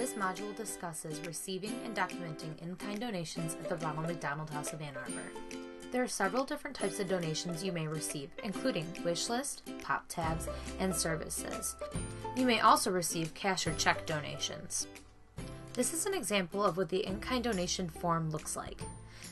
This module discusses receiving and documenting in-kind donations at the Ronald McDonald House of Ann Arbor. There are several different types of donations you may receive, including wish list, pop tabs, and services. You may also receive cash or check donations. This is an example of what the in-kind donation form looks like.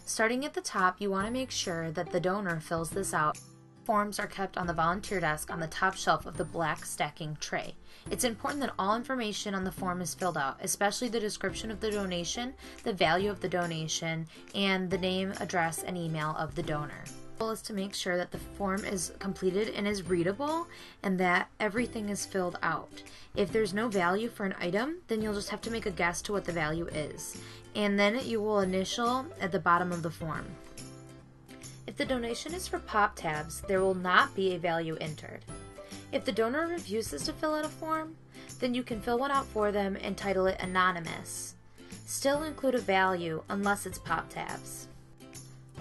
Starting at the top, you want to make sure that the donor fills this out. Forms are kept on the volunteer desk on the top shelf of the black stacking tray. It's important that all information on the form is filled out, especially the description of the donation, the value of the donation, and the name, address, and email of the donor. The goal is to make sure that the form is completed and is readable and that everything is filled out. If there's no value for an item, then you'll just have to make a guess to what the value is, and then you will initial at the bottom of the form. If the donation is for pop tabs, there will not be a value entered. If the donor refuses to fill out a form, then you can fill one out for them and title it Anonymous. Still include a value unless it's pop tabs.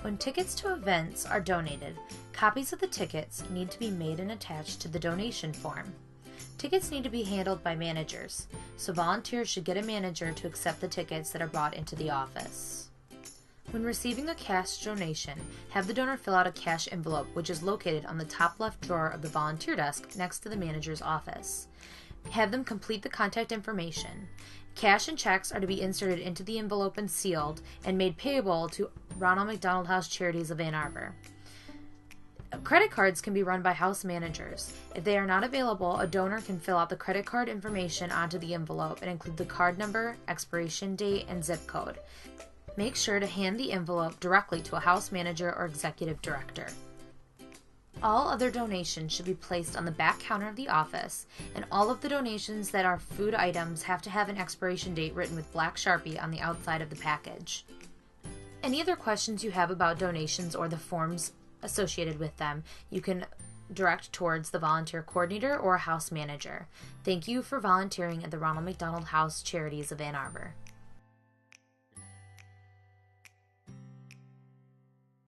When tickets to events are donated, copies of the tickets need to be made and attached to the donation form. Tickets need to be handled by managers, so volunteers should get a manager to accept the tickets that are brought into the office. When receiving a cash donation, have the donor fill out a cash envelope, which is located on the top left drawer of the volunteer desk next to the manager's office. Have them complete the contact information. Cash and checks are to be inserted into the envelope and sealed and made payable to Ronald McDonald House Charities of Ann Arbor. Credit cards can be run by house managers. If they are not available, a donor can fill out the credit card information onto the envelope and include the card number, expiration date, and zip code. Make sure to hand the envelope directly to a house manager or executive director. All other donations should be placed on the back counter of the office, and all of the donations that are food items have to have an expiration date written with black Sharpie on the outside of the package. Any other questions you have about donations or the forms associated with them, you can direct towards the volunteer coordinator or house manager. Thank you for volunteering at the Ronald McDonald House Charities of Ann Arbor.